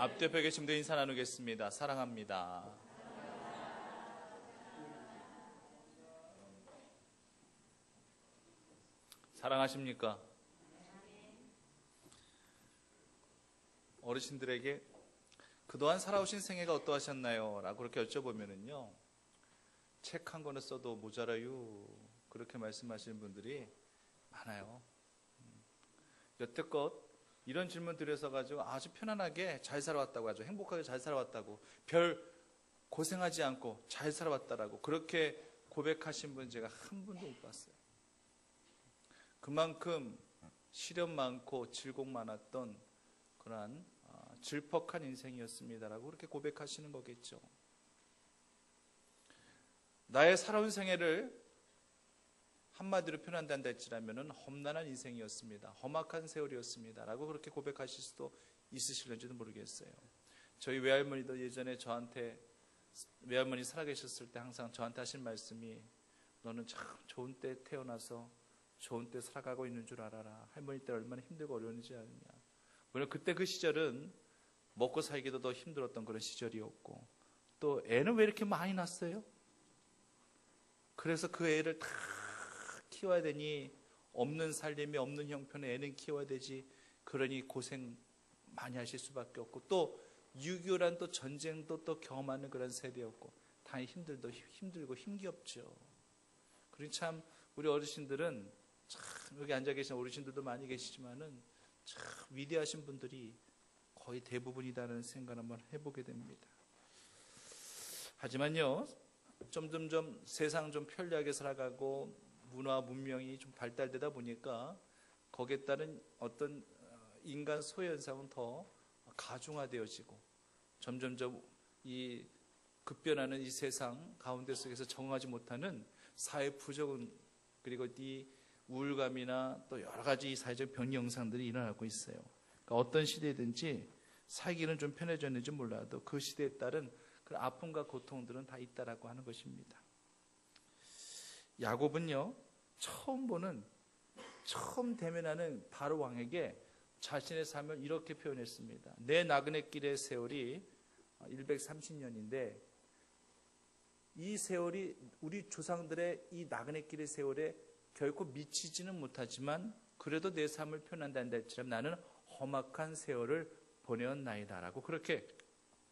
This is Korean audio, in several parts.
앞뒤에 계신 분들 인사 나누겠습니다. 사랑합니다. 사랑하십니까? 어르신들에게 그동안 살아오신 생애가 어떠하셨나요? 라고 그렇게 여쭤보면은요, 책 한 권을 써도 모자라요. 그렇게 말씀하시는 분들이 많아요. 여태껏 이런 질문 드려서 가지고 아주 편안하게 잘 살아왔다고 하죠. 행복하게 잘 살아왔다고. 별 고생하지 않고 잘 살아왔다라고 그렇게 고백하신 분 제가 한 분도 못 봤어요. 그만큼 시련 많고 질곡 많았던 그러한 질퍽한 인생이었습니다라고 그렇게 고백하시는 거겠죠. 나의 살아온 생애를 한마디로 표현한다 할지라면 험난한 인생이었습니다. 험악한 세월이었습니다. 라고 그렇게 고백하실 수도 있으실는지도 모르겠어요. 저희 외할머니도 예전에 저한테, 외할머니 살아계셨을 때 항상 저한테 하신 말씀이, 너는 참 좋은 때 태어나서 좋은 때 살아가고 있는 줄 알아라. 할머니 때 얼마나 힘들고 어려웠는지 아느냐. 물론 그때 그 시절은 먹고 살기도 더 힘들었던 그런 시절이었고, 또 애는 왜 이렇게 많이 낳았어요? 그래서 그 애를 다 키워야 되니 없는 살림이 없는 형편의 애는 키워야 되지. 그러니 고생 많이 하실 수밖에 없고, 또 6.25란 또 전쟁도 또 경험하는 그런 세대였고, 당연히 힘들고 힘겹죠. 그러니 참 우리 어르신들은 참, 여기 앉아 계신 어르신들도 많이 계시지만은 참 위대하신 분들이 거의 대부분이다라는 생각을 한번 해보게 됩니다. 하지만요, 점점 세상 좀 편리하게 살아가고 문화 문명이 좀 발달되다 보니까 거기에 따른 어떤 인간 소외 현상은 더 가중화되어지고, 점점점 이 급변하는 이 세상 가운데 속에서 적응하지 못하는 사회 부적응, 그리고 이 우울감이나 또 여러 가지 사회적 병리 현상들이 일어나고 있어요. 그러니까 어떤 시대든지 살기는 좀 편해졌는지 몰라도 그 시대에 따른 그 아픔과 고통들은 다 있다라고 하는 것입니다. 야곱은요, 처음 대면하는 바로 왕에게 자신의 삶을 이렇게 표현했습니다. 내 나그네 길의 세월이 130년인데 이 세월이 우리 조상들의 이 나그네 길의 세월에 결코 미치지는 못하지만 그래도 내 삶을 표현한다 할지라도 나는 험악한 세월을 보내었나이다라고 그렇게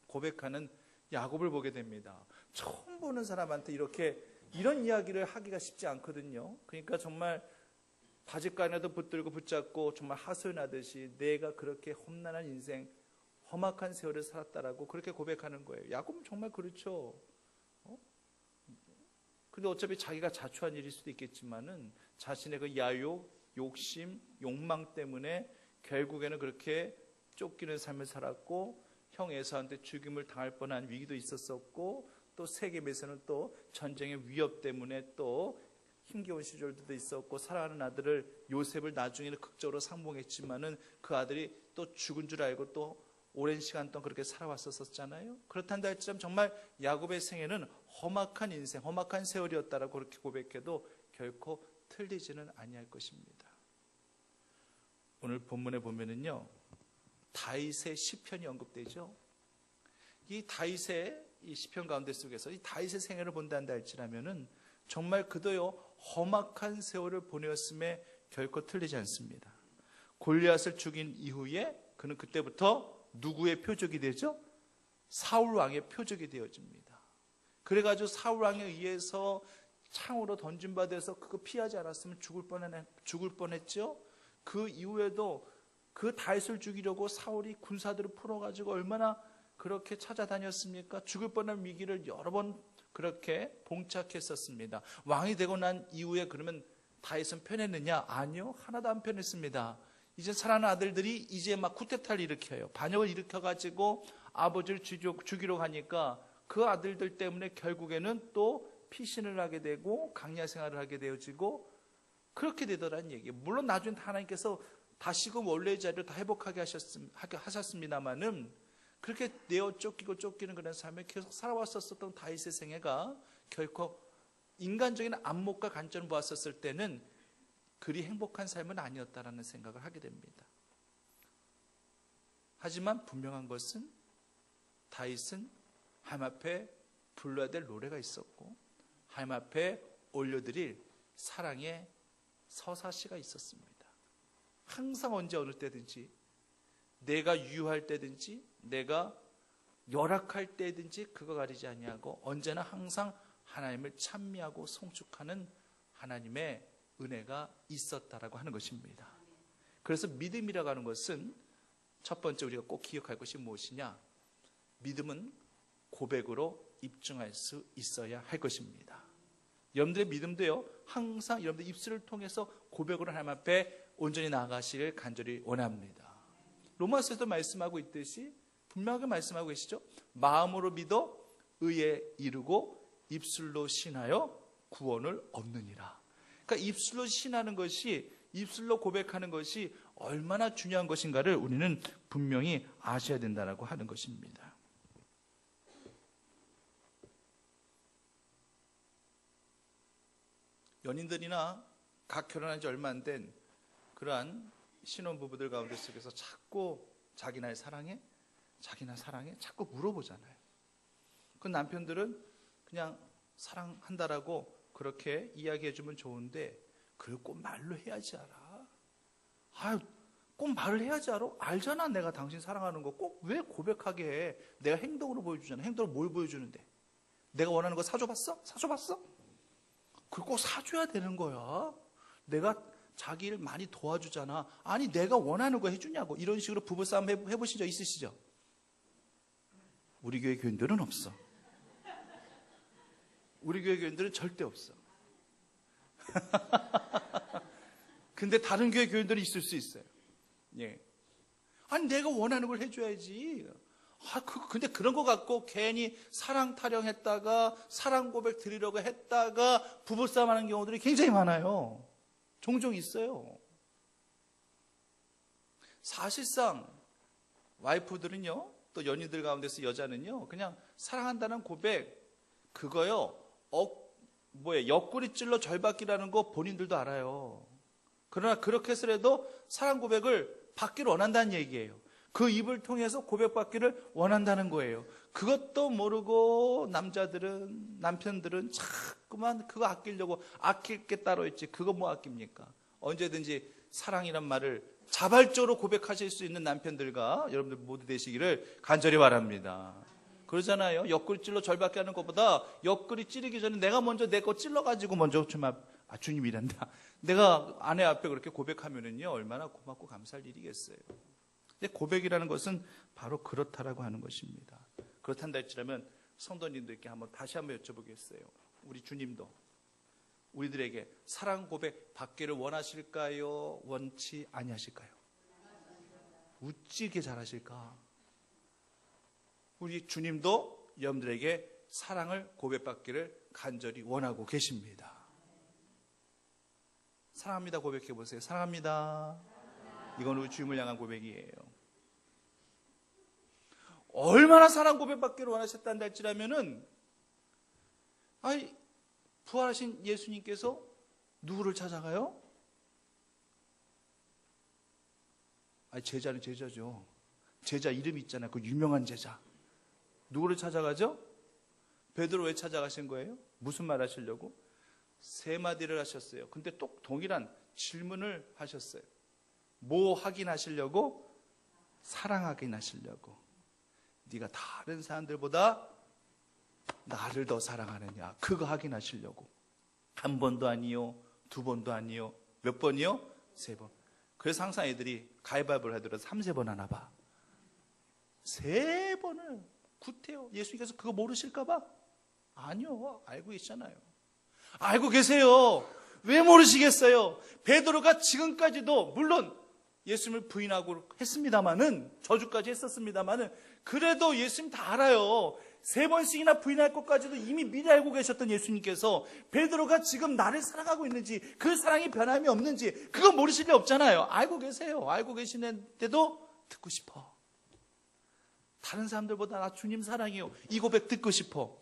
고백하는 야곱을 보게 됩니다. 처음 보는 사람한테 이런 이야기를 하기가 쉽지 않거든요. 그러니까 정말 바짓가랑이라도 붙들고 붙잡고 정말 하소연하듯이 내가 그렇게 험난한 인생, 험악한 세월을 살았다라고 그렇게 고백하는 거예요. 야곱은 정말 그렇죠. 근데 어차피 자기가 자초한 일일 수도 있겠지만은 자신의 그 야욕, 욕심, 욕망 때문에 결국에는 그렇게 쫓기는 삶을 살았고, 형 에사우한테 죽임을 당할 뻔한 위기도 있었었고, 또 세겜에서는 또 전쟁의 위협 때문에 또 힘겨운 시절도 있었고, 사랑하는 아들을 요셉을 나중에는 극적으로 상봉했지만은 그 아들이 또 죽은 줄 알고 또 오랜 시간 동안 그렇게 살아왔었잖아요. 그렇단다 할지라도 정말 야곱의 생애는 험악한 인생, 험악한 세월이었다라고 그렇게 고백해도 결코 틀리지는 아니할 것입니다. 오늘 본문에 보면은요, 다윗의 시편이 언급되죠. 이 다윗의 이 시편 가운데 속에서 이 다윗의 생애를 본다는다 할지라면은 정말 그도요 험악한 세월을 보내었음에 결코 틀리지 않습니다. 골리앗을 죽인 이후에 그는 그때부터 누구의 표적이 되죠? 사울 왕의 표적이 되어집니다. 그래가지고 사울 왕에 의해서 창으로 던짐받아서 그거 피하지 않았으면 죽을 뻔했죠. 그 이후에도 그 다윗을 죽이려고 사울이 군사들을 풀어가지고 얼마나 그렇게 찾아다녔습니까? 죽을 뻔한 위기를 여러 번 그렇게 봉착했었습니다. 왕이 되고 난 이후에 그러면 다윗은 편했느냐? 아니요, 하나도 안 편했습니다. 이제 사랑하는 아들들이 이제 막 쿠데타를 일으켜요. 반역을 일으켜가지고 아버지를 죽이러 가니까 그 아들들 때문에 결국에는 또 피신을 하게 되고 강야 생활을 하게 되어지고 그렇게 되더라는 얘기예요. 물론 나중에 하나님께서 다시금 원래의 자리를 다 회복하게 하셨습니다만은 그렇게 내어 쫓기는 그런 삶을 계속 살아왔었던 다윗의 생애가 결코 인간적인 안목과 관점을 보았었을 때는 그리 행복한 삶은 아니었다라는 생각을 하게 됩니다. 하지만 분명한 것은 다윗은 하나님 앞에 불러야 될 노래가 있었고 하나님 앞에 올려드릴 사랑의 서사시가 있었습니다. 항상 언제 어느 때든지 내가 유효할 때든지 내가 열악할 때든지 그거 가리지 아니하고 언제나 항상 하나님을 찬미하고 송축하는 하나님의 은혜가 있었다라고 하는 것입니다. 그래서 믿음이라고 하는 것은 첫 번째 우리가 꼭 기억할 것이 무엇이냐? 믿음은 고백으로 입증할 수 있어야 할 것입니다. 여러분들의 믿음도요, 항상 여러분들 입술을 통해서 고백으로 하나님 앞에 온전히 나아가시길 간절히 원합니다. 로마서에도 말씀하고 있듯이 분명하게 말씀하고 계시죠. 마음으로 믿어 의에 이르고 입술로 신하여 구원을 얻느니라. 그러니까 입술로 신하는 것이, 입술로 고백하는 것이 얼마나 중요한 것인가를 우리는 분명히 아셔야 된다고 하는 것입니다. 연인들이나 각 결혼한 지 얼마 안 된 그러한 신혼부부들 가운데 속에서 자꾸 자기 날 사랑해? 자기 날 사랑해? 자꾸 물어보잖아요. 그 남편들은 그냥 사랑한다라고 그렇게 이야기해주면 좋은데 그걸 꼭 말로 해야지 알아. 꼭 말을 해야지 알아? 알잖아 내가 당신 사랑하는 거. 꼭 왜 고백하게 해? 내가 행동으로 보여주잖아. 행동으로 뭘 보여주는데? 내가 원하는 거 사줘봤어? 사줘봤어? 그걸 꼭 사줘야 되는 거야. 내가 자기를 많이 도와주잖아. 아니 내가 원하는 거 해주냐고. 이런 식으로 부부싸움 해보신 적 있으시죠? 우리 교회 교인들은 없어. 우리 교회 교인들은 절대 없어. 근데 다른 교회 교인들은 있을 수 있어요. 예. 아니 내가 원하는 걸 해줘야지. 근데 그런 거 갖고 괜히 사랑 타령했다가 사랑 고백 드리려고 했다가 부부싸움 하는 경우들이 굉장히 많아요. 종종 있어요. 사실상 와이프들은요, 또 연인들 가운데서 여자는요, 그냥 사랑한다는 고백 그거요, 옆구리 찔러 절받기라는 거 본인들도 알아요. 그러나 그렇게 해서라도 사랑 고백을 받기를 원한다는 얘기예요. 그 입을 통해서 고백받기를 원한다는 거예요. 그것도 모르고 남편들은 자꾸만 그거 아끼려고, 아낄 게 따로 있지 그거 뭐 아낍니까? 언제든지 사랑이란 말을 자발적으로 고백하실 수 있는 남편들과 여러분들 모두 되시기를 간절히 바랍니다. 그러잖아요. 옆구리 찔러 절받게 하는 것보다 옆구리 찌르기 전에 내가 먼저 내 거 찔러가지고 먼저 주님이란다. 내가 아내 앞에 그렇게 고백하면은요, 얼마나 고맙고 감사할 일이겠어요. 근데 고백이라는 것은 바로 그렇다라고 하는 것입니다. 그렇단다 할지라면 성도님들께 다시 한번 여쭤보겠어요. 우리 주님도 우리들에게 사랑 고백 받기를 원하실까요? 원치 아니하실까요? 어찌게 잘하실까? 우리 주님도 여러분들에게 사랑을 고백받기를 간절히 원하고 계십니다. 사랑합니다 고백해 보세요. 사랑합니다. 이건 우리 주님을 향한 고백이에요. 얼마나 사랑 고백받기를 원하셨다는 할지라면은, 부활하신 예수님께서 누구를 찾아가요? 제자는 제자죠. 제자 이름이 있잖아요. 그 유명한 제자. 누구를 찾아가죠? 베드로 왜 찾아가신 거예요? 무슨 말 하시려고? 세 마디를 하셨어요. 근데 또 동일한 질문을 하셨어요. 뭐 확인하시려고? 사랑 확인하시려고. 네가 다른 사람들보다 나를 더 사랑하느냐, 그거 확인하시려고. 한 번도 아니요, 두 번도 아니요, 몇 번이요? 세 번. 그래서 항상 애들이 가위바위보를 하더라도 3-4번 하나 봐. 3번을 구태요. 예수님께서 그거 모르실까 봐? 아니요, 알고 계시잖아요. 알고 계세요. 왜 모르시겠어요? 베드로가 지금까지도 물론 예수님을 부인하고 했습니다마는, 저주까지 했었습니다마는, 그래도 예수님 다 알아요. 3번씩이나 부인할 것까지도 이미 미리 알고 계셨던 예수님께서 베드로가 지금 나를 사랑하고 있는지, 그 사랑이 변함이 없는지 그거 모르실 리 없잖아요. 알고 계세요. 알고 계시는데도 듣고 싶어. 다른 사람들보다 나 주님 사랑해요, 이 고백 듣고 싶어.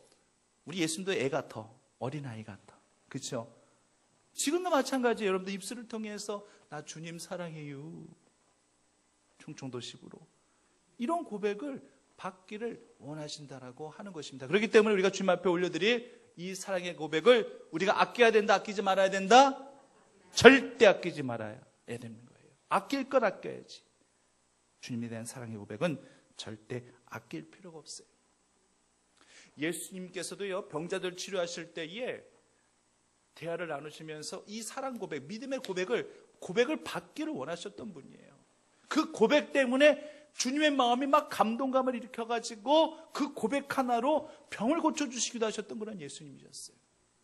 우리 예수님도 애 같아. 어린아이 같아. 그렇죠? 지금도 마찬가지예요. 여러분들 입술을 통해서 나 주님 사랑해요, 충청도식으로 이런 고백을 받기를 원하신다라고 하는 것입니다. 그렇기 때문에 우리가 주님 앞에 올려드릴 이 사랑의 고백을 우리가 아껴야 된다, 아끼지 말아야 된다? 절대 아끼지 말아야 되는 거예요. 아낄 건 아껴야지. 주님에 대한 사랑의 고백은 절대 아낄 필요가 없어요. 예수님께서도요, 병자들 치료하실 때에 대화를 나누시면서 이 사랑 고백, 믿음의 고백을 받기를 원하셨던 분이에요. 그 고백 때문에 주님의 마음이 막 감동감을 일으켜가지고 그 고백 하나로 병을 고쳐주시기도 하셨던 그런 예수님이셨어요.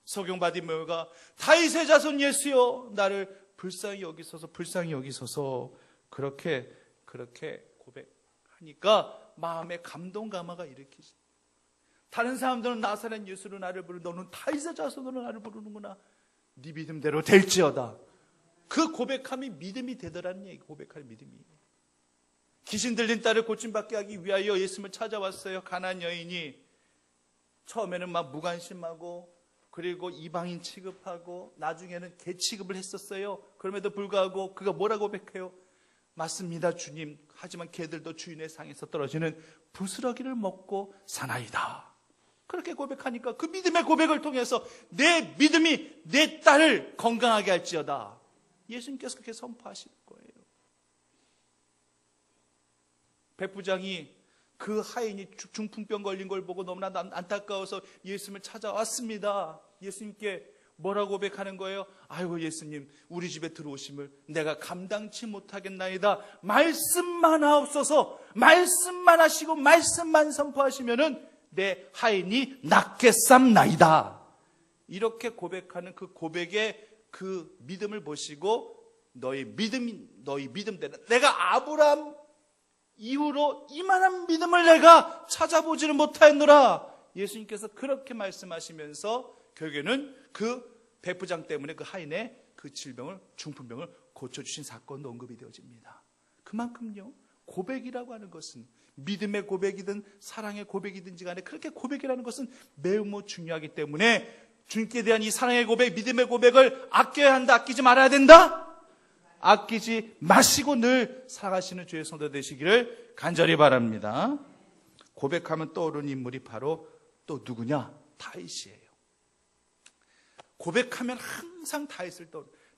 석용 바디메오가 다윗의 자손 예수여 나를 불쌍히 여기소서 그렇게 고백하니까 마음에 감동감화가 일으키죠. 다른 사람들은 나사렛 예수로 나를 부르고 너는 다윗의 자손으로 나를 부르는구나. 네 믿음대로 될지어다. 그 고백함이 믿음이 되더라는 얘기. 고백할 믿음이. 귀신 들린 딸을 고침받게 하기 위하여 예수님을 찾아왔어요. 가나안 여인이 처음에는 막 무관심하고 그리고 이방인 취급하고 나중에는 개 취급을 했었어요. 그럼에도 불구하고 그가 뭐라고 고백해요? 맞습니다 주님. 하지만 개들도 주인의 상에서 떨어지는 부스러기를 먹고 사나이다. 그렇게 고백하니까 그 믿음의 고백을 통해서 내 믿음이 내 딸을 건강하게 할지어다. 예수님께서 그렇게 선포하시는 거예요. 백부장이 그 하인이 중풍병 걸린 걸 보고 너무나 안타까워서 예수님을 찾아왔습니다. 예수님께 뭐라고 고백하는 거예요? 아이고 예수님, 우리 집에 들어오심을 내가 감당치 못하겠나이다. 말씀만 하옵소서. 말씀만 하시고 말씀만 선포하시면은 내 하인이 낫겠삼나이다. 이렇게 고백하는 그 고백의 그 믿음을 보시고 너희 믿음대로 내가 아브라함 이후로 이만한 믿음을 내가 찾아보지를 못하였노라. 예수님께서 그렇게 말씀하시면서 결국에는 그 백부장 때문에 그 하인의 그 질병을, 중풍병을 고쳐주신 사건도 언급이 되어집니다. 그만큼요, 고백이라고 하는 것은 믿음의 고백이든 사랑의 고백이든지 간에 그렇게 고백이라는 것은 매우 중요하기 때문에 주님께 대한 이 사랑의 고백, 믿음의 고백을 아껴야 한다, 아끼지 말아야 된다? 아끼지 마시고 늘 살아가시는 주의 성도 되시기를 간절히 바랍니다. 고백하면 떠오르는 인물이 바로 또 누구냐? 다윗이에요. 고백하면 항상 다윗을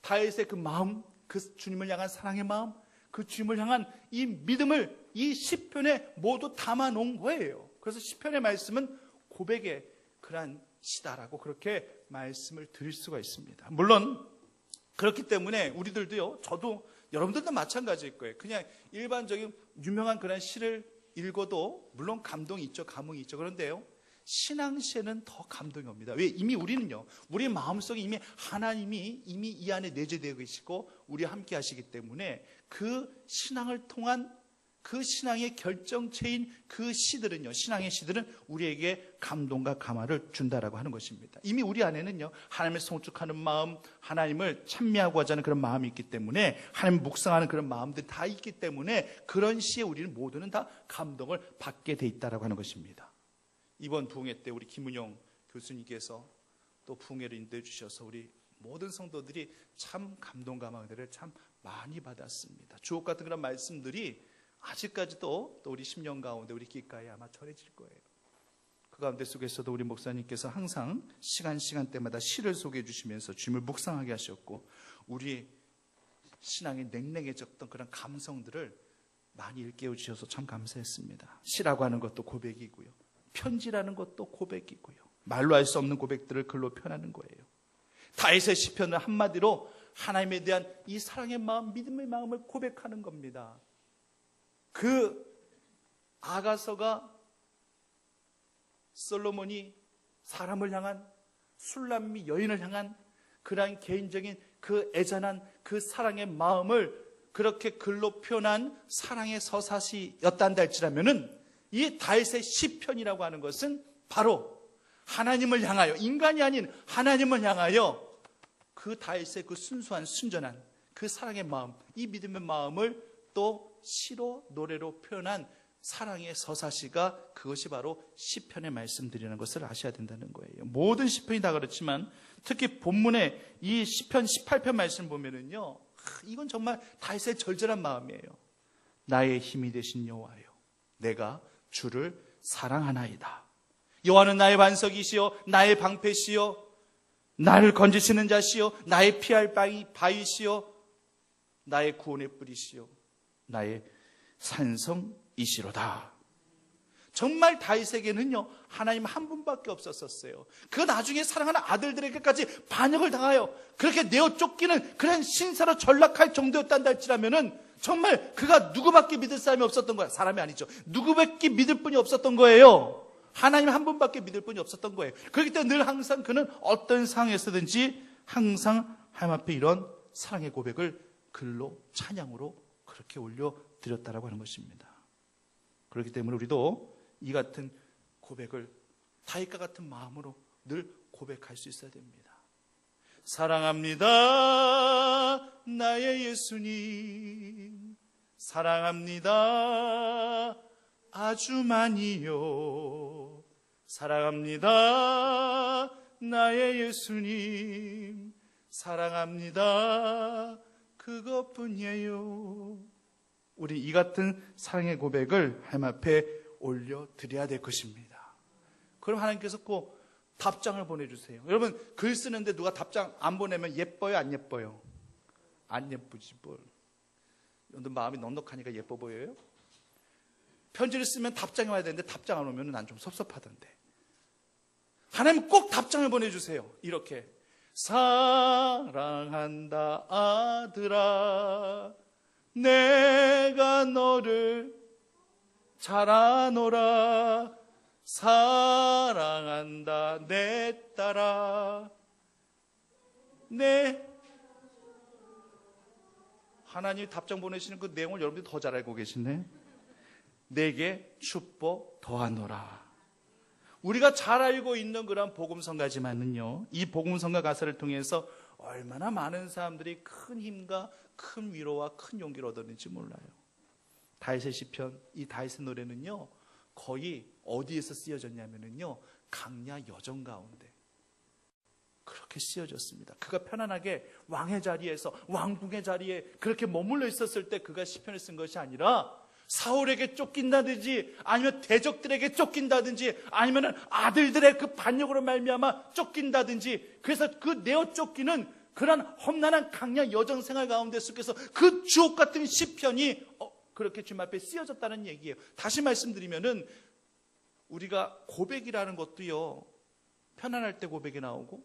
다윗의 그 마음, 그 주님을 향한 사랑의 마음, 그 주님을 향한 이 믿음을 이 시편에 모두 담아 놓은 거예요. 그래서 시편의 말씀은 고백의 그러한 시다라고 그렇게 말씀을 드릴 수가 있습니다. 물론 그렇기 때문에 우리들도요, 저도 여러분들도 마찬가지일 거예요. 그냥 일반적인 유명한 그런 시를 읽어도 물론 감동이 있죠, 감흥이 있죠. 그런데요, 신앙시에는 더 감동이 옵니다. 왜? 이미 우리는요, 우리 마음속에 이미 하나님이 이미 이 안에 내재되어 계시고 우리와 함께 하시기 때문에 그 신앙을 통한 그 신앙의 결정체인 그 시들은요, 신앙의 시들은 우리에게 감동과 감화를 준다라고 하는 것입니다. 이미 우리 안에는요, 하나님을 송축하는 마음, 하나님을 찬미하고자 하는 그런 마음이 있기 때문에, 하나님을 묵상하는 그런 마음들이 다 있기 때문에 그런 시에 우리는 모두는 다 감동을 받게 돼 있다라고 하는 것입니다. 이번 부흥회 때 우리 김은영 교수님께서 또 부흥회를 인도해 주셔서 우리 모든 성도들이 참 감동 감화들을 참 많이 받았습니다. 주옥 같은 그런 말씀들이 아직까지도 또 우리 10년 가운데 우리 귓가에 아마 전해질 거예요. 그 가운데 속에서도 우리 목사님께서 항상 시간대마다 시를 소개해 주시면서 주님을 묵상하게 하셨고 우리 신앙이 냉랭해졌던 그런 감성들을 많이 일깨워 주셔서 참 감사했습니다. 시라고 하는 것도 고백이고요, 편지라는 것도 고백이고요, 말로 할 수 없는 고백들을 글로 표현하는 거예요. 다윗의 시편은 한마디로 하나님에 대한 이 사랑의 마음, 믿음의 마음을 고백하는 겁니다. 그 아가서가 솔로몬이 사람을 향한, 술람미 여인을 향한 그러한 개인적인 그 애잔한 그 사랑의 마음을 그렇게 글로 표현한 사랑의 서사시였단다 할지라면은 이 다윗의 시편이라고 하는 것은 바로 하나님을 향하여, 인간이 아닌 하나님을 향하여 그 다윗의 그 순수한 순전한 그 사랑의 마음, 이 믿음의 마음을 또 시로 노래로 표현한 사랑의 서사시가 그것이 바로 시편의 말씀드리는 것을 아셔야 된다는 거예요. 모든 시편이 다 그렇지만 특히 본문의 이 시편 18편 말씀 보면은요, 이건 정말 다윗의 절절한 마음이에요. 나의 힘이 되신 여호와여, 내가 주를 사랑하나이다. 여호와는 나의 반석이시요 나의 방패시요 나를 건지시는 자시요 나의 피할 바위시요 나의 구원의 뿌리시요 나의 산성이시로다. 정말 다윗에게는요 하나님 한 분밖에 없었어요. 그 나중에 사랑하는 아들들에게까지 반역을 당하여 그렇게 내어 쫓기는 그런 신사로 전락할 정도였단다 할지라면은 정말 그가 누구밖에 믿을 사람이 없었던 거야. 사람이 아니죠. 누구밖에 믿을 분이 없었던 거예요. 하나님 한 분밖에 믿을 분이 없었던 거예요. 그렇기 때문에 늘 항상 그는 어떤 상황에서든지 항상 하나님 앞에 이런 사랑의 고백을 글로 찬양으로 그렇게 올려드렸다라고 하는 것입니다. 그렇기 때문에 우리도 이 같은 고백을 다윗과 같은 마음으로 늘 고백할 수 있어야 됩니다. 사랑합니다 나의 예수님, 사랑합니다 아주 많이요, 사랑합니다 나의 예수님, 사랑합니다 그것뿐이에요. 우리 이 같은 사랑의 고백을 하나님 앞에 올려드려야 될 것입니다. 그럼 하나님께서 꼭 답장을 보내주세요. 여러분 글 쓰는데 누가 답장 안 보내면 예뻐요 안 예뻐요? 안 예쁘지 뭘. 여러분 마음이 넉넉하니까 예뻐 보여요? 편지를 쓰면 답장이 와야 되는데 답장 안 오면 난 좀 섭섭하던데. 하나님 꼭 답장을 보내주세요. 이렇게 사랑한다 아들아 내가 너를 잘 아노라, 사랑한다 내 딸아 내. 하나님이 답장 보내시는 그 내용을 여러분들이 더 잘 알고 계시네. 내게 축복 더하노라. 우리가 잘 알고 있는 그런 복음성가지만은요 이 복음성가 가사를 통해서 얼마나 많은 사람들이 큰 힘과 큰 위로와 큰 용기를 얻었는지 몰라요. 다윗의 시편, 이 다윗의 노래는요 거의 어디에서 쓰여졌냐면요 강야 여정 가운데 그렇게 쓰여졌습니다. 그가 편안하게 왕의 자리에서 왕궁의 자리에 그렇게 머물러 있었을 때 그가 시편을 쓴 것이 아니라 사울에게 쫓긴다든지 아니면 대적들에게 쫓긴다든지 아니면 아들들의 그 반역으로 말미암아 쫓긴다든지, 그래서 그 내어 쫓기는 그런 험난한 강야 여정 생활 가운데 속에서 그 주옥 같은 시편이 그렇게 주님 앞에 쓰여졌다는 얘기예요. 다시 말씀드리면은 우리가 고백이라는 것도요 편안할 때 고백이 나오고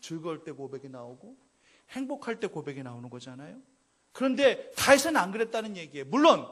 즐거울 때 고백이 나오고 행복할 때 고백이 나오는 거잖아요. 그런데 다윗은 안 그랬다는 얘기예요. 물론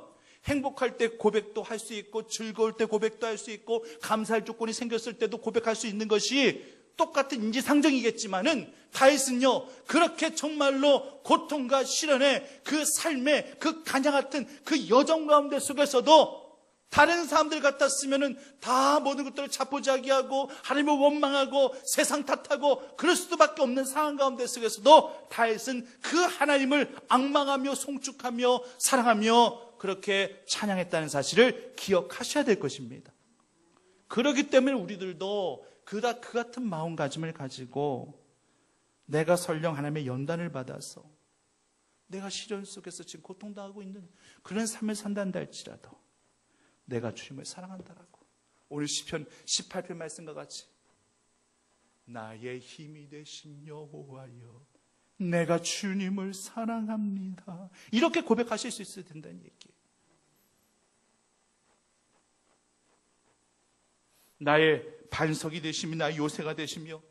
행복할 때 고백도 할 수 있고 즐거울 때 고백도 할 수 있고 감사할 조건이 생겼을 때도 고백할 수 있는 것이 똑같은 인지상정이겠지만은 다윗은요 그렇게 정말로 고통과 시련의 그 삶의 그 간야 같은 그 여정 가운데 속에서도 다른 사람들 같았으면은 다 모든 것들을 자포자기하고 하나님을 원망하고 세상 탓하고 그럴 수밖에 없는 상황 가운데 속에서도 다윗은 그 하나님을 앙망하며 송축하며 사랑하며 그렇게 찬양했다는 사실을 기억하셔야 될 것입니다. 그렇기 때문에 우리들도 그 같은 마음가짐을 가지고 내가 설령 하나님의 연단을 받아서 내가 시련 속에서 지금 고통당하고 있는 그런 삶을 산단다 할지라도 내가 주님을 사랑한다라고 오늘 시편 18편 말씀과 같이 나의 힘이 되신 여호와여 내가 주님을 사랑합니다 이렇게 고백하실 수 있어야 된다는 얘기예요. 나의 반석이 되시며 나의 요새가 되시며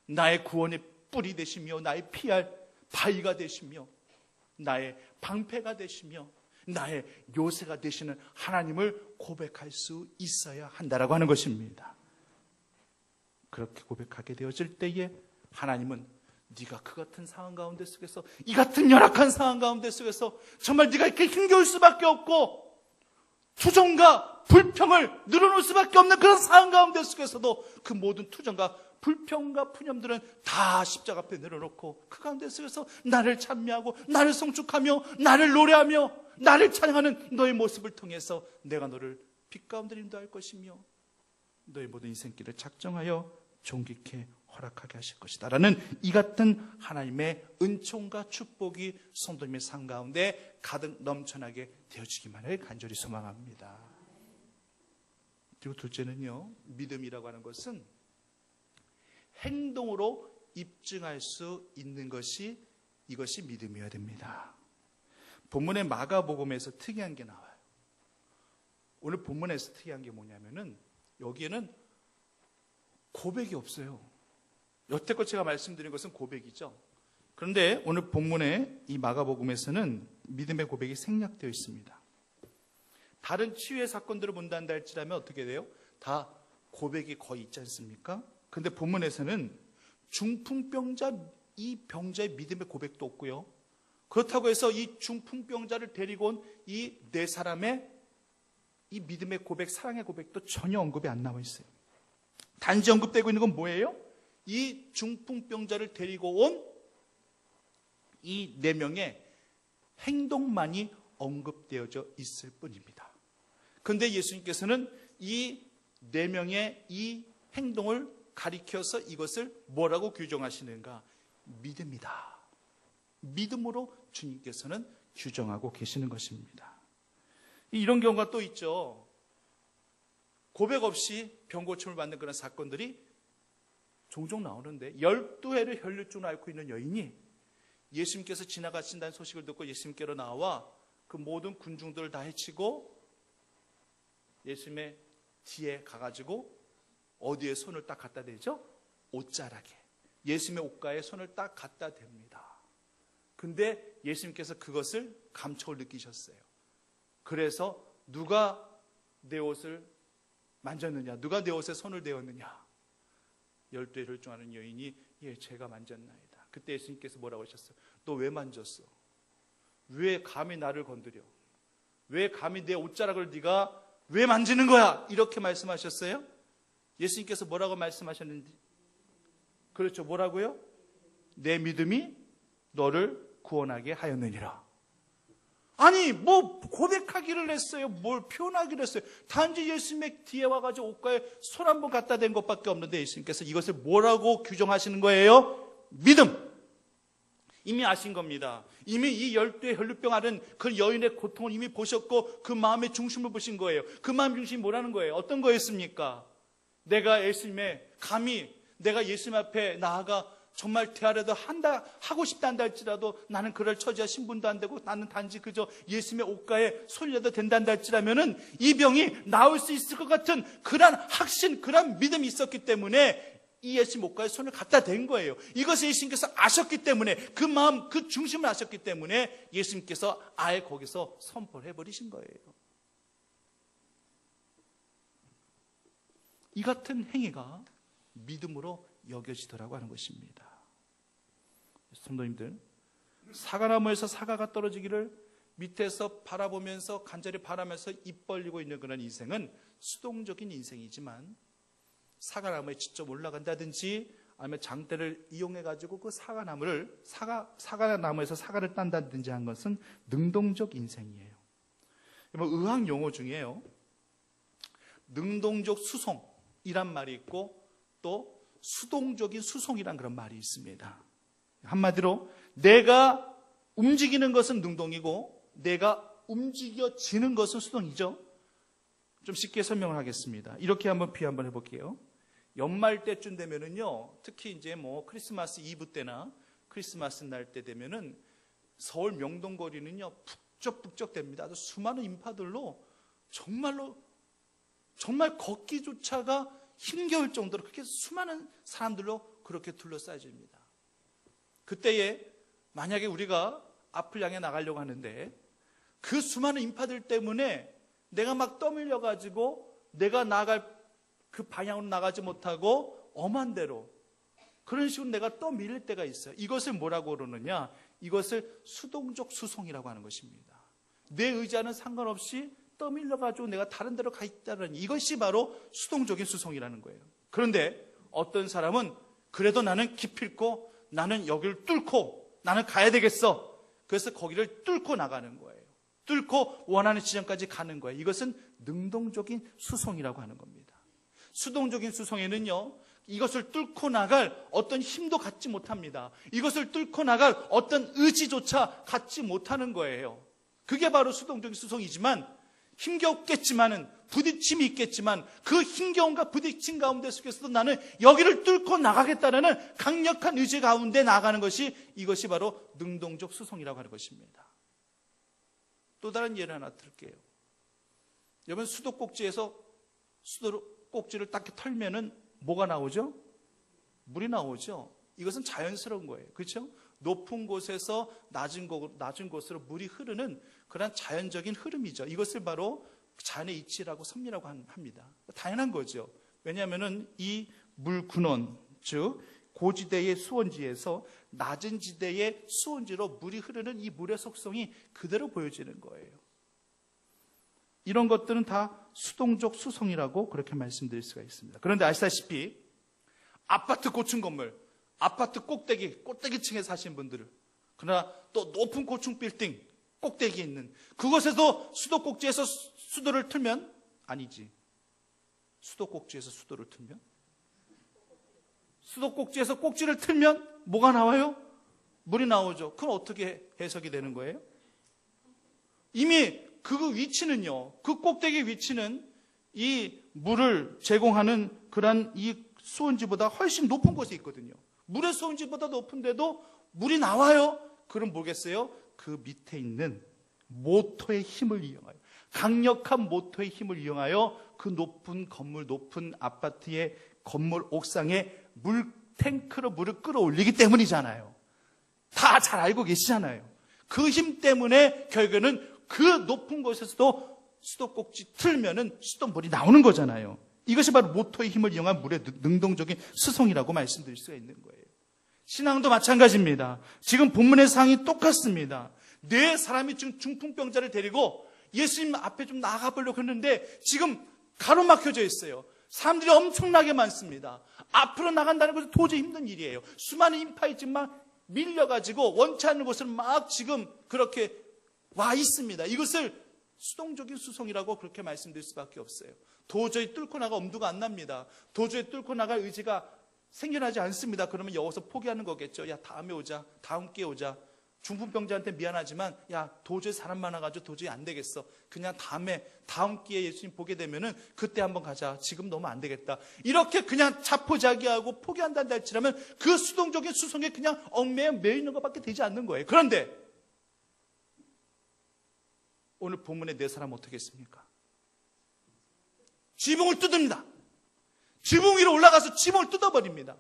나의 구원의 뿌리 되시며 나의 피할 바위가 되시며 나의 방패가 되시며 나의 요새가 되시는 하나님을 고백할 수 있어야 한다라고 하는 것입니다. 그렇게 고백하게 되어질 때에 하나님은 네가 그 같은 상황 가운데 속에서 이 같은 열악한 상황 가운데 속에서 정말 네가 이렇게 힘겨울 수밖에 없고 투정과 불평을 늘어놓을 수밖에 없는 그런 상황 가운데 속에서도 그 모든 투정과 불평과 푸념들은 다 십자가 앞에 내려놓고 그 가운데 속에서 나를 찬미하고 나를 송축하며 나를 노래하며 나를 찬양하는 너의 모습을 통해서 내가 너를 빛 가운데 인도할 것이며 너의 모든 인생길을 작정하여 존귀케 허락하게 하실 것이다 라는 이 같은 하나님의 은총과 축복이 성도님의 삶 가운데 가득 넘쳐나게 되어지기만을 간절히 소망합니다. 그리고 둘째는요, 믿음이라고 하는 것은 행동으로 입증할 수 있는 것이 이것이 믿음이어야 됩니다. 본문의 마가복음에서 특이한 게 나와요. 오늘 본문에서 특이한 게 뭐냐면은 여기에는 고백이 없어요. 여태껏 제가 말씀드린 것은 고백이죠. 그런데 오늘 본문의 이 마가복음에서는 믿음의 고백이 생략되어 있습니다. 다른 치유의 사건들을 본다는다 할지라면 어떻게 돼요? 다 고백이 거의 있지 않습니까? 그런데 본문에서는 중풍병자, 이 병자의 믿음의 고백도 없고요. 그렇다고 해서 이 중풍병자를 데리고 온 이 네 사람의 이 믿음의 고백, 사랑의 고백도 전혀 언급이 안 나와 있어요. 단지 언급되고 있는 건 뭐예요? 이 중풍병자를 데리고 온 이 네 명의 행동만이 언급되어져 있을 뿐입니다. 그런데 예수님께서는 이 네 명의 이 행동을 가리켜서 이것을 뭐라고 규정하시는가? 믿음이다. 믿음으로 주님께서는 규정하고 계시는 것입니다. 이런 경우가 또 있죠. 고백 없이 병고침을 받는 그런 사건들이 종종 나오는데 12해를 혈류증을 앓고 있는 여인이 예수님께서 지나가신다는 소식을 듣고 예수님께로 나와 그 모든 군중들을 다 해치고 예수님의 뒤에 가가지고 어디에 손을 딱 갖다 대죠? 옷자락에. 예수님의 옷가에 손을 딱 갖다 댑니다. 근데 예수님께서 그것을 감촉을 느끼셨어요. 그래서 누가 내 옷을 만졌느냐? 누가 내 옷에 손을 대었느냐? 12에 혈류증하는 여인이 예, 제가 만졌나이다. 그때 예수님께서 뭐라고 하셨어요? 너 왜 만졌어? 왜 감히 나를 건드려? 왜 감히 내 옷자락을 네가 왜 만지는 거야? 이렇게 말씀하셨어요? 예수님께서 뭐라고 말씀하셨는지. 그렇죠. 뭐라고요? 내 믿음이 너를 구원하게 하였느니라. 아니 뭐 고백하기를 했어요. 뭘 표현하기를 했어요. 단지 예수님의 뒤에 와가지고 옷가에 손 한번 갖다 댄 것밖에 없는데 예수님께서 이것을 뭐라고 규정하시는 거예요? 믿음. 이미 아신 겁니다. 이미 이 12의 혈류병 앓은 그 여인의 고통을 이미 보셨고 그 마음의 중심을 보신 거예요. 그 마음 중심이 뭐라는 거예요? 어떤 거였습니까? 내가 예수님의 감히 내가 예수님 앞에 나아가 정말 대화라도 하고 싶다 한다 할지라도 나는 그럴 처지와 신분도 안 되고 나는 단지 그저 예수님의 옷가에 손이라도 된다 할지라면은 이 병이 나을 수 있을 것 같은 그런 확신, 그런 믿음이 있었기 때문에 이 예수님 옷가에 손을 갖다 댄 거예요. 이것을 예수님께서 아셨기 때문에 그 마음, 그 중심을 아셨기 때문에 예수님께서 아예 거기서 선포를 해버리신 거예요. 이 같은 행위가 믿음으로 여겨지더라고 하는 것입니다. 성도님들, 사과나무에서 사과가 떨어지기를 밑에서 바라보면서 간절히 바라면서 입 벌리고 있는 그런 인생은 수동적인 인생이지만 사과나무에 직접 올라간다든지 아니면 장대를 이용해가지고 그 사과나무에서 사과를 딴다든지 한 것은 능동적 인생이에요. 의학 용어 중에요, 능동적 수송이란 말이 있고 또 수동적인 수송이란 그런 말이 있습니다. 한마디로 내가 움직이는 것은 능동이고 내가 움직여지는 것은 수동이죠. 좀 쉽게 설명을 하겠습니다. 이렇게 한번 비유 한번 해볼게요. 연말 때쯤 되면은요, 특히 이제 뭐 크리스마스 이브 때나 크리스마스 날 때 되면은 서울 명동거리는요 북적북적 됩니다. 아주 수많은 인파들로 정말 걷기조차가 힘겨울 정도로 그렇게 수많은 사람들로 그렇게 둘러싸여집니다. 그때에 만약에 우리가 앞을 향해 나가려고 하는데 그 수많은 인파들 때문에 내가 막 떠밀려가지고 내가 나갈 그 방향으로 나가지 못하고 엄한 대로 그런 식으로 내가 떠밀릴 때가 있어요. 이것을 뭐라고 그러느냐? 이것을 수동적 수송이라고 하는 것입니다. 내 의지와는 상관없이 떠밀려가지고 내가 다른 데로 가 있다는 이것이 바로 수동적인 수송이라는 거예요. 그런데 어떤 사람은 그래도 나는 기필코 나는 여기를 뚫고 나는 가야 되겠어. 그래서 거기를 뚫고 나가는 거예요. 뚫고 원하는 지점까지 가는 거예요. 이것은 능동적인 수송이라고 하는 겁니다. 수동적인 수송에는요, 이것을 뚫고 나갈 어떤 힘도 갖지 못합니다. 이것을 뚫고 나갈 어떤 의지조차 갖지 못하는 거예요. 그게 바로 수동적인 수송이지만 힘겹겠지만은 부딪힘이 있겠지만 그 힘겨움과 부딪힘 가운데 속에서도 나는 여기를 뚫고 나가겠다는 강력한 의지 가운데 나아가는 것이 이것이 바로 능동적 수송이라고 하는 것입니다. 또 다른 예를 하나 들게요. 여러분 수도꼭지에서 수도꼭지를 딱 털면은 뭐가 나오죠? 물이 나오죠. 이것은 자연스러운 거예요. 그렇죠? 높은 곳에서 낮은 곳으로 물이 흐르는 그런 자연적인 흐름이죠. 이것을 바로 자연의 이치라고 섭리라고 합니다. 당연한 거죠. 왜냐하면 이 물 근원, 즉 고지대의 수온지에서 낮은 지대의 수온지로 물이 흐르는 이 물의 속성이 그대로 보여지는 거예요. 이런 것들은 다 수동적 수송이라고 그렇게 말씀드릴 수가 있습니다. 그런데 아시다시피 아파트 고층 건물, 아파트 꼭대기층에 사신 분들을, 그러나 또 높은 고층 빌딩 꼭대기에 있는 그곳에서 수도꼭지에서 수도를 틀면, 아니지, 수도꼭지에서 수도를 틀면, 수도꼭지에서 꼭지를 틀면 뭐가 나와요? 물이 나오죠. 그건 어떻게 해석이 되는 거예요? 이미 그 위치는요, 그 꼭대기 위치는 이 물을 제공하는 그런 이 수온지보다 훨씬 높은 곳에 있거든요. 물의 수온지보다 높은데도 물이 나와요? 그럼 뭐겠어요? 그 밑에 있는 모터의 힘을 이용하여, 강력한 모터의 힘을 이용하여 그 높은 건물, 높은 아파트의 건물 옥상에 물 탱크로 물을 끌어올리기 때문이잖아요. 다 잘 알고 계시잖아요. 그 힘 때문에 결국에는 그 높은 곳에서도 수도꼭지 틀면은 수돗물이 나오는 거잖아요. 이것이 바로 모터의 힘을 이용한 물의 능동적인 수송이라고 말씀드릴 수가 있는 거예요. 신앙도 마찬가지입니다. 지금 본문의 상황이 똑같습니다. 네 사람이 지금 중풍병자를 데리고 예수님 앞에 좀 나가 보려고 했는데 지금 가로막혀져 있어요. 사람들이 엄청나게 많습니다. 앞으로 나간다는 것은 도저히 힘든 일이에요. 수많은 인파이 지금 막 밀려가지고 원치 않는 곳을 막 지금 그렇게 와 있습니다. 이것을 수동적인 수송이라고 그렇게 말씀드릴 수밖에 없어요. 도저히 뚫고 나갈 엄두가 안 납니다. 도저히 뚫고 나갈 의지가 생겨나지 않습니다. 그러면 여기서 포기하는 거겠죠. 야, 다음에 오자. 다음 기회에 오자. 중풍병자한테 미안하지만 야, 도저히 사람 많아가지고 도저히 안 되겠어. 그냥 다음 기회에 예수님 보게 되면은 그때 한번 가자. 지금 너무 안 되겠다. 이렇게 그냥 자포자기하고 포기한다는 할지라면 그 수동적인 수송에 그냥 얽매여 있는 것밖에 되지 않는 거예요. 그런데 오늘 본문에 네 사람 어떻게 했습니까? 지붕을 뜯습니다. 지붕 위로 올라가서 지붕을 뜯어버립니다.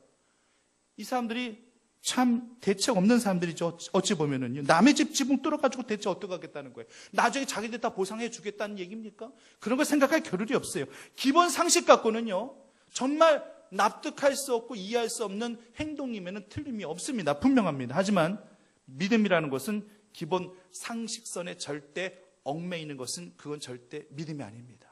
이 사람들이 참 대책 없는 사람들이죠. 어찌 보면은요. 남의 집 지붕 뚫어가지고 대체 어떻게 하겠다는 거예요. 나중에 자기들 다 보상해 주겠다는 얘기입니까? 그런 걸 생각할 겨를이 없어요. 기본 상식 갖고는요. 정말 납득할 수 없고 이해할 수 없는 행동이면 틀림이 없습니다. 분명합니다. 하지만 믿음이라는 것은 기본 상식선에 절대 얽매이는 것은 그건 절대 믿음이 아닙니다.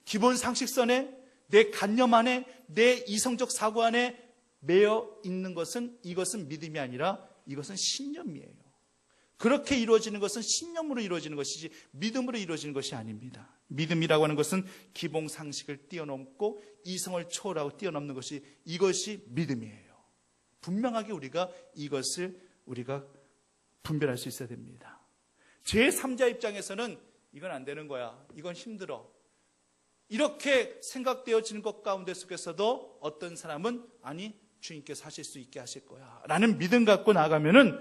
기본 상식선에 내 관념 안에 내 이성적 사고 안에 매여 있는 것은 이것은 믿음이 아니라 이것은 신념이에요. 그렇게 이루어지는 것은 신념으로 이루어지는 것이지 믿음으로 이루어지는 것이 아닙니다. 믿음이라고 하는 것은 기본 상식을 뛰어넘고 이성을 초월하고 뛰어넘는 것이 이것이 믿음이에요. 분명하게 이것을 우리가 분별할 수 있어야 됩니다. 제3자 입장에서는 이건 안 되는 거야. 이건 힘들어. 이렇게 생각되어지는 것 가운데 속에서도 어떤 사람은 아니 주님께서 하실 수 있게 하실 거야 라는 믿음 갖고 나가면은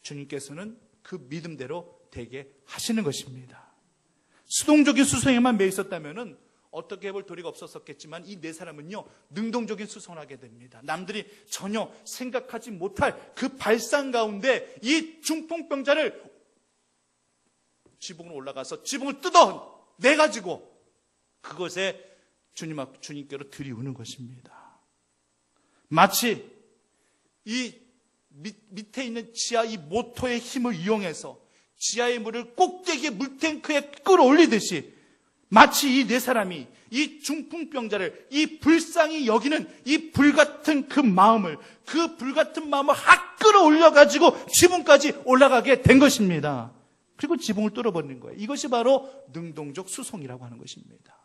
주님께서는 그 믿음대로 되게 하시는 것입니다. 수동적인 수송에만 매 있었다면은 어떻게 해볼 도리가 없었겠지만 이 네 사람은요 능동적인 수송을 하게 됩니다. 남들이 전혀 생각하지 못할 그 발상 가운데 이 중풍병자를 지붕으로 올라가서 지붕을 뜯어내가지고 그것에 주님께로 들이우는 것입니다. 마치 이 밑에 있는 지하 이 모터의 힘을 이용해서 지하의 물을 꼭대기의 물탱크에 끌어올리듯이 마치 이 네 사람이 이 중풍병자를 이 불쌍히 여기는 이 불같은 그 마음을 확 끌어올려가지고 지붕까지 올라가게 된 것입니다. 그리고 지붕을 뚫어버리는 거예요. 이것이 바로 능동적 수송이라고 하는 것입니다.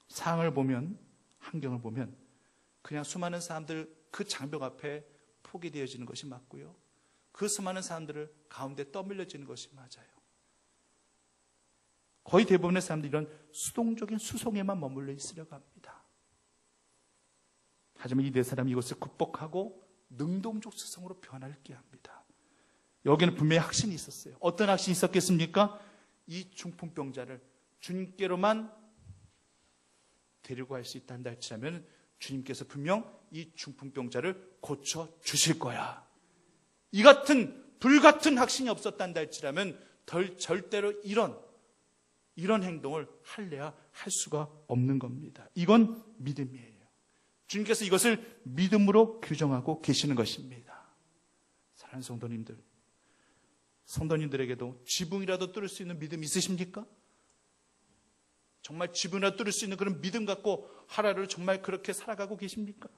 상황을 보면, 환경을 보면 그냥 수많은 사람들 그 장벽 앞에 포기되어지는 것이 맞고요. 그 수많은 사람들을 가운데 떠밀려지는 것이 맞아요. 거의 대부분의 사람들이 이런 수동적인 수송에만 머물러 있으려고 합니다. 하지만 이 네 사람이 이것을 극복하고 능동적 수송으로 변할게 합니다. 여기는 분명히 확신이 있었어요. 어떤 확신이 있었겠습니까? 이 중풍병자를 주님께로만 데리고 갈 수 있다 할지라면 주님께서 분명 이 중풍병자를 고쳐주실 거야. 이 같은 불같은 확신이 없었단다 할지라면 절대로 이런 행동을 할래야 할 수가 없는 겁니다. 이건 믿음이에요. 주님께서 이것을 믿음으로 규정하고 계시는 것입니다. 사랑하는 성도님들, 성도님들에게도 지붕이라도 뚫을 수 있는 믿음 있으십니까? 정말 지붕이라도 뚫을 수 있는 그런 믿음 갖고 하루를 정말 그렇게 살아가고 계십니까?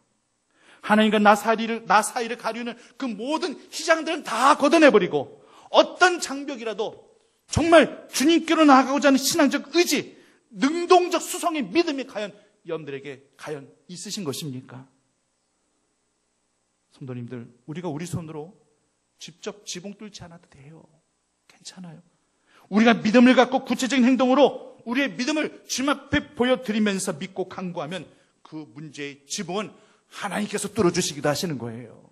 하나님과 나 사이를 가리는 그 모든 휘장들은 다 걷어내버리고 어떤 장벽이라도 정말 주님께로 나아가고자 하는 신앙적 의지, 능동적 수성의 믿음이 과연 여러분들에게 과연 있으신 것입니까? 성도님들, 우리가 우리 손으로 직접 지붕 뚫지 않아도 돼요. 괜찮아요. 우리가 믿음을 갖고 구체적인 행동으로 우리의 믿음을 주님 앞에 보여드리면서 믿고 간구하면 그 문제의 지붕은 하나님께서 뚫어주시기도 하시는 거예요.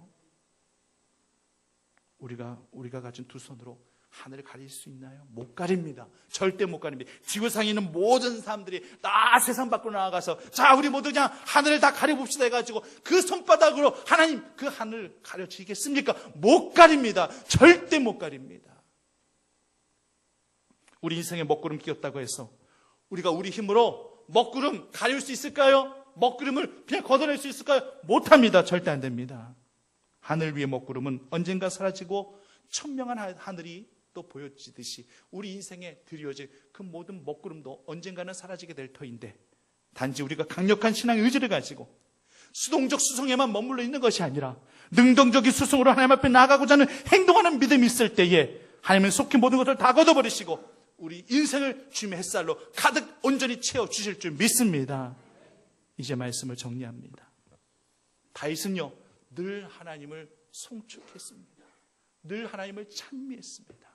우리가 가진 두 손으로 하늘을 가릴 수 있나요? 못 가립니다. 절대 못 가립니다. 지구상에 있는 모든 사람들이 다 세상 밖으로 나아가서 자, 우리 모두 그냥 하늘을 다 가려봅시다 해가지고 그 손바닥으로 하나님 그 하늘 가려지겠습니까? 못 가립니다. 절대 못 가립니다. 우리 인생에 먹구름 끼었다고 해서 우리가 우리 힘으로 먹구름 가릴 수 있을까요? 먹구름을 그냥 걷어낼 수 있을까요? 못합니다. 절대 안 됩니다. 하늘 위의 먹구름은 언젠가 사라지고 천명한 하늘이 또 보여지듯이 우리 인생에 드리워질 그 모든 먹구름도 언젠가는 사라지게 될 터인데 단지 우리가 강력한 신앙의 의지를 가지고 수동적 수송에만 머물러 있는 것이 아니라 능동적인 수송으로 하나님 앞에 나아가고자 하는 행동하는 믿음이 있을 때에 하나님은 속히 모든 것을 다 걷어버리시고 우리 인생을 주님의 햇살로 가득 온전히 채워주실 줄 믿습니다. 이제 말씀을 정리합니다. 다윗은요 늘 하나님을 송축했습니다. 늘 하나님을 찬미했습니다.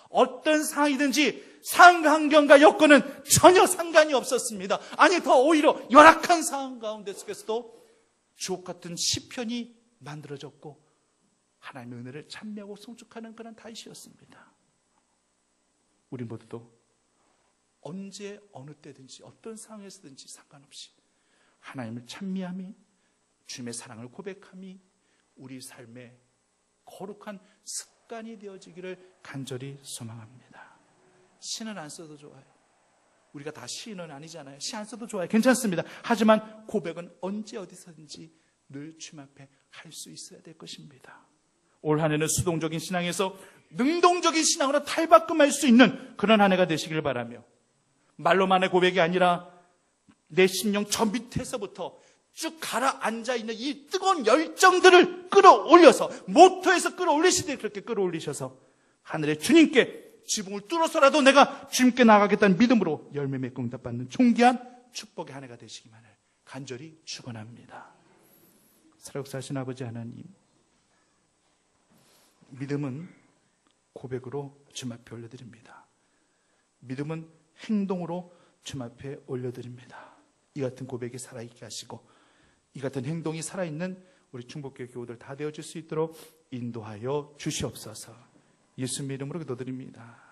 어떤 상황이든지 상황 환경과 여건은 전혀 상관이 없었습니다. 아니 더 오히려 열악한 상황 가운데 속에서도 주옥 같은 시편이 만들어졌고 하나님의 은혜를 찬미하고 송축하는 그런 다윗이었습니다. 우리 모두도 언제 어느 때든지 어떤 상황에서든지 상관없이 하나님을 찬미함이 주님의 사랑을 고백함이 우리 삶의 거룩한 습관이 되어지기를 간절히 소망합니다. 시는 안 써도 좋아요. 우리가 다 시인은 아니잖아요. 시 안 써도 좋아요. 괜찮습니다. 하지만 고백은 언제 어디서든지 늘 주님 앞에 할 수 있어야 될 것입니다. 올 한 해는 수동적인 신앙에서 능동적인 신앙으로 탈바꿈할 수 있는 그런 한 해가 되시길 바라며 말로만의 고백이 아니라 내 심령 저 밑에서부터 쭉 가라앉아 있는 이 뜨거운 열정들을 끌어올려서 모토에서 끌어올리시듯이 그렇게 끌어올리셔서 하늘의 주님께 지붕을 뚫어서라도 내가 주님께 나가겠다는 믿음으로 열매 맺고 응답받는 존귀한 축복의 한 해가 되시기만을 간절히 축원합니다. 살아역사하신 아버지 하나님, 믿음은 고백으로 주님 앞에 올려드립니다. 믿음은 행동으로 주님 앞에 올려드립니다. 이 같은 고백이 살아있게 하시고 이 같은 행동이 살아있는 우리 충북교회 교우들 다 되어줄 수 있도록 인도하여 주시옵소서. 예수님 이름으로 기도드립니다.